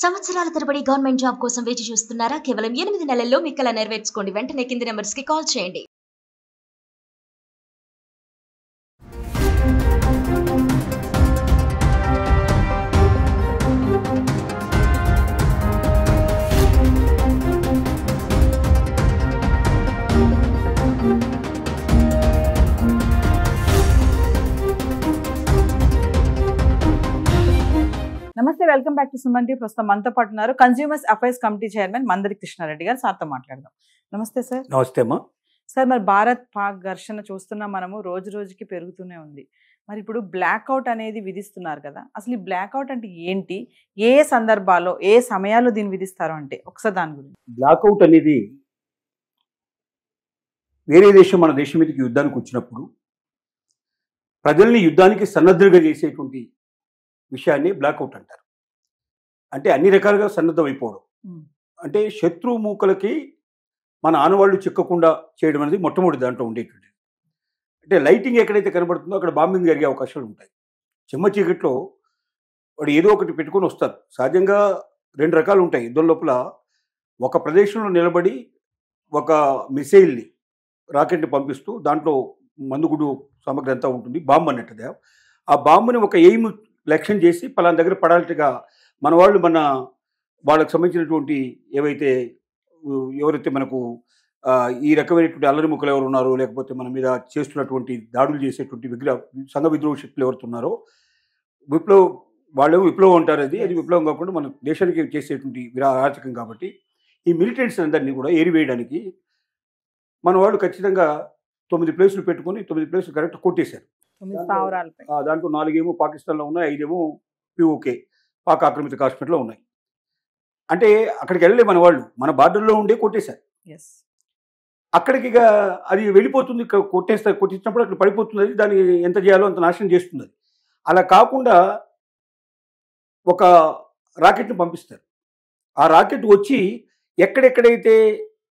సంవత్సరాల తరబడి government job కోసం వేచి చూస్తున్నారా? కేవలం 8 నెలల్లో మీ కల నెరవేర్చుకోండి. వెంటనే కింది నంబర్స్‌కి కాల్ చేయండి. నమస్తే, welcome back to Suman T. ప్రస్తుతం మనతో పాటు ఉన్నారు consumers affairs committee chairman Mandari Krishnareddy గారు. సార్తో మాట్లాడదాం. నమస్తే సార్. నమస్తే అమ్మా. సార్, మరి భారత్ పాక్ ఘర్షణ చూస్తున్నాం మనము, రోజు రోజుకి పెరుగుతూనే ఉంది. మరి ఇప్పుడు బ్లాక్అవుట్ అనేది విధిస్తున్నారు కదా, అసలు ఈ బ్లాక్అవుట్ అంటే ఏంటి, ఏ సందర్భాల్లో ఏ సమయాల్లో దీన్ని విధిస్తారు అంటే ఒకసారి దాని గురించి. బ్లాక్అవుట్ అనేది వేరే దేశం మన దేశం మీదకి యుద్ధానికి వచ్చినప్పుడు ప్రజల్ని యుద్ధానికి సన్నద్ధంగా చేసేటువంటి విషయాన్ని బ్లాక్అవుట్ అంటారు. అంటే అన్ని రకాలుగా సన్నద్ధం అయిపోవడం. అంటే శత్రు మూకలకి మన ఆనవాళ్లు చిక్కకుండా చేయడం అనేది మొట్టమొదటి దాంట్లో ఉండేటువంటి. అంటే లైటింగ్ ఎక్కడైతే కనబడుతుందో అక్కడ బాంబింగ్ జరిగే అవకాశాలు ఉంటాయి. చిమ్మ చీకట్లో వాడు ఏదో ఒకటి పెట్టుకొని వస్తారు. సహజంగా రెండు రకాలు ఉంటాయి యుద్ధం లోపల. ఒక ప్రదేశంలో నిలబడి ఒక మిసైల్ని రాకెట్ని పంపిస్తూ దాంట్లో మందుగుడు సామగ్రి అంతా ఉంటుంది, బాంబు అన్నట్టుగా. ఆ బాంబుని ఒక ఎయిమ్ లక్ష్యం చేసి పలానా దగ్గర పడాలిగా మన వాళ్ళు వాళ్ళకి సంబంధించినటువంటి ఎవరైతే మనకు ఈ రకమైనటువంటి అల్లరి ముక్కలు ఎవరు ఉన్నారో, లేకపోతే మన మీద చేస్తున్నటువంటి దాడులు చేసేటువంటి సంఘ విద్రోహ శక్తులు ఎవరుతున్నారో, వాళ్ళేమో విప్లవం అంటారు. అది విప్లవం కాకుండా మన దేశానికి చేసేటువంటి అరాచకం. కాబట్టి ఈ మిలిటెంట్స్ అందరినీ కూడా ఏరివేయడానికి మన వాళ్ళు ఖచ్చితంగా 9 ప్లేసులు పెట్టుకొని 9 ప్లేసులు కరెక్ట్ కొట్టేశారు. దాంట్లో 4 ఏమో పాకిస్తాన్లో ఉన్నాయి, 5 ఏమో పిఓకే పాక్ ఆక్రమిత కాశ్మీర్లో ఉన్నాయి. అంటే అక్కడికి వెళ్ళలే మన వాళ్ళు, మన బార్డర్లో ఉండే కొట్టేశారు. అక్కడికి అది వెళ్ళిపోతుంది, కొట్టించినప్పుడు అక్కడ పడిపోతుంది. అది దాన్ని ఎంత చేయాలో అంత నాశనం చేస్తుంది. అది అలా కాకుండా ఒక రాకెట్ని పంపిస్తారు. ఆ రాకెట్ వచ్చి ఎక్కడెక్కడైతే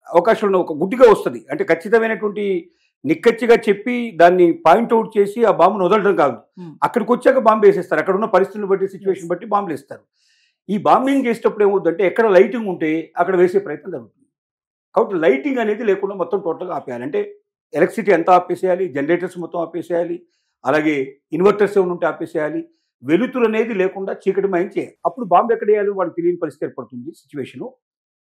అవకాశం ఒక గుడ్డిగా వస్తుంది. అంటే ఖచ్చితమైనటువంటి నిక్కచ్చిగా చెప్పి దాన్ని పాయింట్అవుట్ చేసి ఆ బాంబును వదలడం కాదు. అక్కడికి వచ్చాక బాంబు వేసేస్తారు. అక్కడ ఉన్న పరిస్థితులను బట్టి, సిచ్యువేషన్ బట్టి బాంబులు వేస్తారు. ఈ బాంబింగ్ చేసేటప్పుడు ఏమవుతుందంటే ఎక్కడ లైటింగ్ ఉంటే అక్కడ వేసే ప్రయత్నం జరుగుతుంది. కాబట్టి లైటింగ్ అనేది లేకుండా మొత్తం టోటల్గా ఆపేయాలి. అంటే ఎలక్ట్రిసిటీ అంతా ఆపేసేయాలి, జనరేటర్స్ మొత్తం ఆపేసేయాలి, అలాగే ఇన్వర్టర్స్ ఏమైనా ఉంటే ఆపేసేయాలి. వెలుతురు అనేది లేకుండా చీకటిమయం చేయాలి. అప్పుడు బాంబు ఎక్కడ వేయాలి వాడు తెలియని పరిస్థితి ఏర్పడుతుంది. సిచ్యువేషను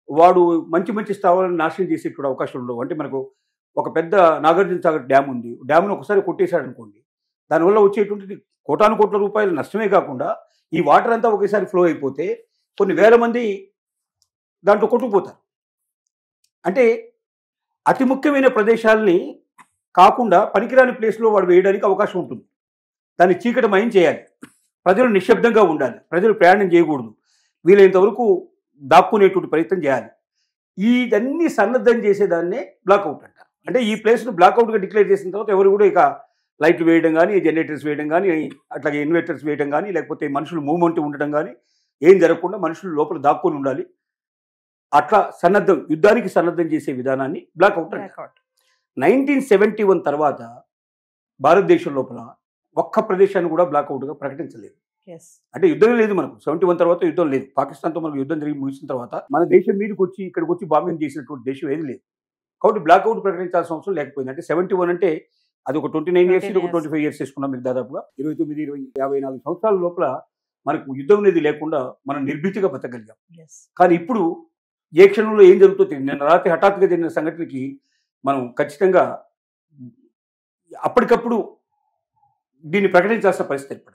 వాడు మంచి స్థావరాలను నాశనం చేసేటువంటి అవకాశాలు ఉండవు. అంటే మనకు ఒక పెద్ద నాగార్జున సాగర్ డ్యామ్ ఉంది. డ్యామ్ను ఒకసారి కొట్టేశాడు అనుకోండి, దానివల్ల వచ్చేటువంటిది కోటాను కోట్ల రూపాయల నష్టమే కాకుండా ఈ వాటర్ అంతా ఒకేసారి ఫ్లో అయిపోతే కొన్ని వేల మంది దాంట్లో కొట్టుకుపోతారు. అంటే అతి ముఖ్యమైన ప్రదేశాలని కాకుండా పనికిరాని ప్లేస్లో వాడు వేయడానికి అవకాశం ఉంటుంది. దాన్ని చీకటిమయం చేయాలి. ప్రజలు నిశ్శబ్దంగా ఉండాలి, ప్రజలు ప్రయాణం చేయకూడదు, వీలైనంత వరకు దాక్కునేటువంటి ప్రయత్నం చేయాలి. ఇదన్నీ సన్నద్ధం చేసేదాన్నే బ్లాక్అవుట్ అంటారు. అంటే ఈ ప్లేస్ను బ్లాక్అవుట్గా డిక్లేర్ చేసిన తర్వాత ఎవరు కూడా ఇక లైట్లు వేయడం కానీ, జనరేటర్స్ వేయడం కానీ, అట్లాగే ఇన్వర్టర్స్ వేయడం కానీ, లేకపోతే మనుషులు మూవ్మెంట్ ఉండడం కానీ ఏం జరగకుండా మనుషులు లోపల దాక్కుని ఉండాలి. అట్లా యుద్ధానికి సన్నద్ధం చేసే విధానాన్ని బ్లాక్అవుట్ అంటారు. 1971 తర్వాత భారతదేశం లోపల ఒక్క ప్రదేశాన్ని కూడా బ్లాక్అవుట్గా ప్రకటించలేదు. అంటే యుద్ధమే లేదు మనకు. 71 తర్వాత యుద్ధం లేదు. పాకిస్తాన్తో మనకు యుద్ధం జరిగి ముగిసిన తర్వాత మన దేశం మీదకి వచ్చి ఇక్కడికి వచ్చి బాంబింగ్ చేసినటువంటి దేశం ఏది లేదు. కాబట్టి బ్లాక్అవుట్ ప్రకటించాల్సిన అవసరం లేకపోయింది. అంటే 71 అంటే అది ఒక 29 ఇయర్స్, ఇది ఒక 25 ఇయర్స్ చేసుకున్నాం. మీకు దాదాపుగా 29, 20, 54 సంవత్సరాల లోపల మనకు యుద్ధం అనేది లేకుండా మనం నిర్భీతిగా బతకగలిగాం. కానీ ఇప్పుడు ఏ క్షణంలో ఏం జరుగుతుందో తెలియదు. నిన్న రాత్రి హఠాత్తుగా జరిగిన సంఘటనకి మనం ఖచ్చితంగా అప్పటికప్పుడు దీన్ని ప్రకటించాల్సిన పరిస్థితి ఏర్పడింది.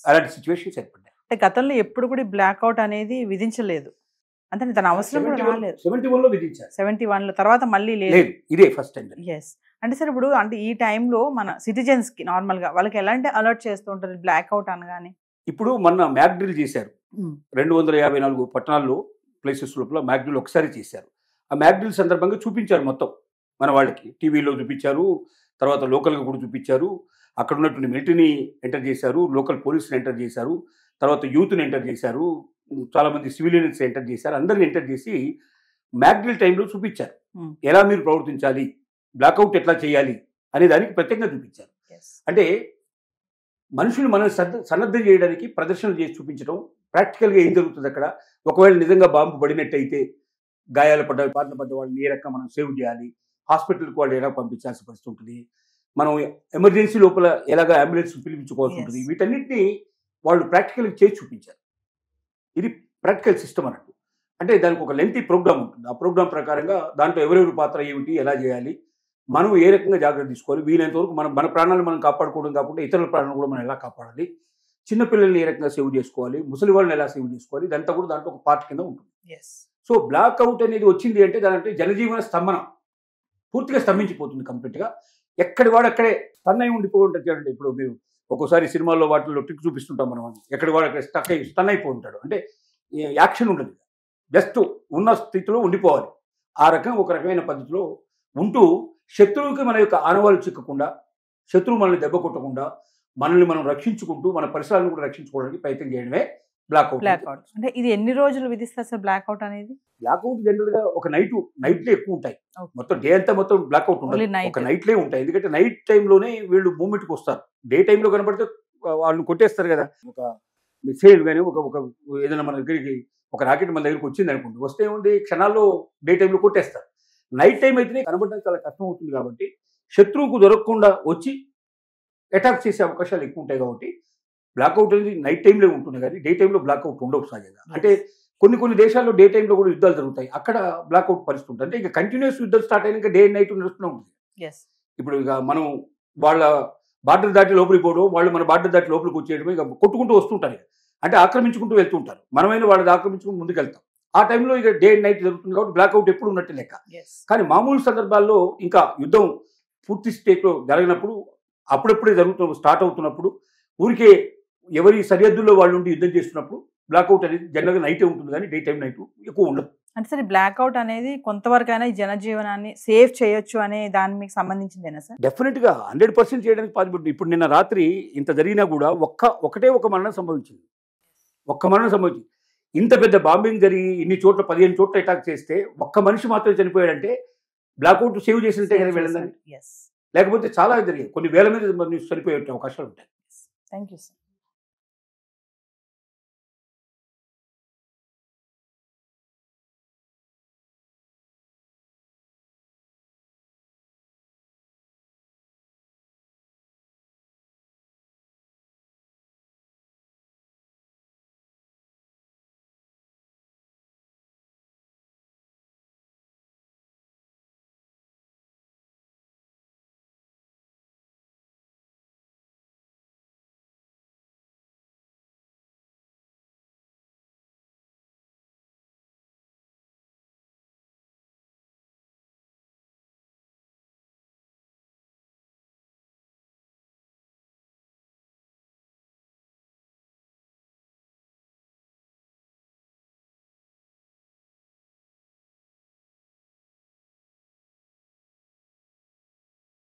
అలాంటి సిచ్యువేషన్స్ ఏర్పడ్డాయి. అంటే గతంలో ఎప్పుడు కూడా బ్లాక్అవుట్ అనేది విధించలేదు. అంటే తన అవసరం కూడా రాలేదు. 71లో విధించారు. 71లో తర్వాత మళ్ళీ లేదు. ఇదే ఫస్ట్ టైం. అంటే సార్, ఇప్పుడు అంటే ఈ టైంలో మన సిటిజన్స్ కి నార్మల్ గా వాళ్ళకి ఎలాంటి అలర్ట్ చేస్తూ ఉంటారు బ్లాక్అవుట్ అనగానే? ఇప్పుడు మొన్న మ్యాక్ డ్రిల్ చేశారు. 254 పట్టణాల్లో ప్లేసెస్ లోపల మ్యాక్ డ్రిల్ ఒకసారి చేశారు. ఆ మ్యాక్ డ్రిల్ సందర్భంగా చూపించారు మొత్తం మన వాళ్ళకి. టీవీలో చూపించారు, తర్వాత లోకల్గా కూడా చూపించారు. అక్కడ ఉన్నటువంటి మిలిటరీని ఎంటర్ చేశారు, లోకల్ పోలీసుని ఎంటర్ చేశారు, తర్వాత యూత్ని ఎంటర్ చేశారు, చాలామంది సివిలియన్స్ ఎంటర్ చేశారు. అందరిని ఎంటర్ చేసి మ్యాక్ డ్రిల్ టైంలో చూపించారు ఎలా మీరు ప్రవర్తించాలి, బ్లాక్అవుట్ ఎట్లా చేయాలి అనే దానికి ప్రత్యేకంగా చూపించారు. అంటే మనుషులు మనం సన్నద్ధం చేయడానికి ప్రదర్శనలు చేసి చూపించడం ప్రాక్టికల్గా ఏం జరుగుతుంది అక్కడ. ఒకవేళ నిజంగా బాంబు పడినట్టయితే గాయాలు బాధన పడ్డ వాళ్ళని ఏ రకంగా మనం సేవ్ చేయాలి, హాస్పిటల్కి వాళ్ళు ఎలా పంపించాల్సిన పరిస్థితి ఉంటుంది, మనం ఎమర్జెన్సీ లోపల ఎలాగ అంబులెన్స్ పిలిపించుకోవాల్సి ఉంటుంది. వీటన్నిటిని వాళ్ళు ప్రాక్టికల్గా చేసి చూపించారు. ఇది ప్రాక్టికల్ సిస్టమ్ అన్నట్టు. అంటే దానికి ఒక లెంతీ ప్రోగ్రామ్ ఉంటుంది. ఆ ప్రోగ్రామ్ ప్రకారంగా దాంట్లో ఎవరెవరి పాత్ర ఏమిటి, ఎలా చేయాలి, మనం ఏ రకంగా జాగ్రత్త తీసుకోవాలి, వీలైనంత వరకు మన ప్రాణాలను మనం కాపాడుకోవడం కాకుండా ఇతరుల ప్రాణాలను కూడా మనం ఎలా కాపాడాలి, చిన్నపిల్లల్ని ఏ రకంగా సేవ్ చేసుకోవాలి, ముసలి వాళ్ళని ఎలా సేవ్ చేసుకోవాలి, ఇదంతా కూడా దాంట్లో ఒక పార్ట్ కింద ఉంటుంది. సో బ్లాక్ అవుట్ అనేది వచ్చింది అంటే దాంట్లో జనజీవన స్తంభన పూర్తిగా స్తంభించిపోతుంది కంప్లీట్గా. ఎక్కడి వాడు అక్కడే స్టన్ అయి ఉండిపోతుంటారు. చూడండి, ఇప్పుడు మీరు ఒక్కోసారి సినిమాల్లో వాటిల్లో ట్రిక్ చూపిస్తుంటాం మనం, ఎక్కడి వాడు అక్కడ స్టన్ అయిపో ఉంటాడు. అంటే యాక్షన్ ఉండదు, జస్ట్ ఉన్న స్థితిలో ఉండిపోవాలి. ఆ రకం ఒక రకమైన పద్ధతిలో ఉంటూ శత్రువుకి మన యొక్క ఆనవాళ్ళు చిక్కకుండా, శత్రువు మనల్ని దెబ్బ కొట్టకుండా, మనల్ని మనం రక్షించుకుంటూ మన పరిసరాలను కూడా రక్షించుకోవడానికి ప్రయత్నం చేయడమే బ్లాక్అవుట్. అంటే ఇది ఎన్ని రోజులు విధిస్తారు సార్ బ్లాక్అవుట్ అనేది? బ్లాక్అవుట్ జనరల్ గా ఒక నైట్లే ఎక్కువ ఉంటాయి. మొత్తం డే అంతా మొత్తం బ్లాక్అవుట్ ఉండదు, ఒక నైట్లే ఉంటాయి. ఎందుకంటే నైట్ టైంలోనే వీళ్ళు మూవ్మెంట్కి వస్తారు. డే టైంలో కనబడితే వాళ్ళని కొట్టేస్తారు కదా. ఒక మిసైల్ కానీ ఒక ఏదైనా మన దగ్గరికి ఒక రాకెట్ మన దగ్గరికి వచ్చింది అనుకోండి, వస్తే ఉంది క్షణాల్లో డే టైంలో కొట్టేస్తారు. నైట్ టైం అయితేనే కనబడడానికి చాలా కష్టం అవుతుంది. కాబట్టి శత్రువుకు దొరకకుండా వచ్చి అటాక్ చేసే అవకాశాలు ఎక్కువ ఉంటాయి. కాబట్టి బ్లాక్అవుట్ అనేది నైట్ టైంలో ఉంటుంది, కానీ డే టైంలో బ్లాక్అవుట్ ఉండవు సహజంగా. అంటే కొన్ని దేశాల్లో డే టైంలో కూడా యుద్ధాలు జరుగుతాయి, అక్కడ బ్లాక్అవుట్ పరిస్థితి ఉంటుంది. అంటే ఇక కంటిన్యూస్ యుద్ధాలు స్టార్ట్ అయినాక డే అండ్ నైట్ నడుస్తూనే ఉంటుంది. ఇప్పుడు ఇక మనం వాళ్ళ బార్డర్ దాటి లోపలికి పోవడం, వాళ్ళు మన బార్డర్ దాటి లోపలికి వచ్చేయడం, ఇక కొట్టుకుంటూ వస్తుంటారు. అంటే ఆక్రమించుకుంటూ వెళ్తుంటారు, మనమైనా వాళ్ళని ఆక్రమించుకుంటూ ముందుకు వెళ్తాం. ఆ టైంలో ఇక డే అండ్ నైట్ జరుగుతుంది. కాబట్టి బ్లాక్అవుట్ ఎప్పుడు ఉన్నట్టు లెక్క. కానీ మామూలు సందర్భాల్లో ఇంకా యుద్ధం పూర్తి స్టేట్లో జరగనప్పుడు, అప్పుడప్పుడే స్టార్ట్ అవుతున్నప్పుడు, ఊరికే ఎవరి సరిహద్దుల్లో వాళ్ళు ఉండి యుద్ధం చేస్తున్నప్పుడు బ్లాక్అవుట్ అనేది జనరల్గా నైటే ఉంటుంది, కానీ డే టైం నైట్ ఎక్కువ ఉండదు. అంటే సరే, బ్లాక్అవుట్ అనేది కొంతవరకైనా ఈ జనజీవనాన్ని సేవ్ చేయొచ్చు అనే దాని మీకు సంబంధించిందేనా సార్? డెఫినెట్గా 100% చేయడానికి పాసిబిలిటీ. ఇప్పుడు నిన్న రాత్రి ఇంత జరిగినా కూడా ఒకటే ఒక మరణం సంభవించింది. ఒక్క మరణం సంభవించింది. ఇంత పెద్ద బాంబింగ్ జరిగి ఇన్ని చోట్ల 15 చోట్ల అటాక్ చేస్తే ఒక్క మనిషి మాత్రం చనిపోయాడంటే బ్లాక్అవుట్ సేవ్ చేసినట్టే కదా వెళ్ళండి. లేకపోతే చాలా జరిగాయి, కొన్ని వేల మీద చనిపోయే అవకాశాలు ఉంటాయి. Thank you sir.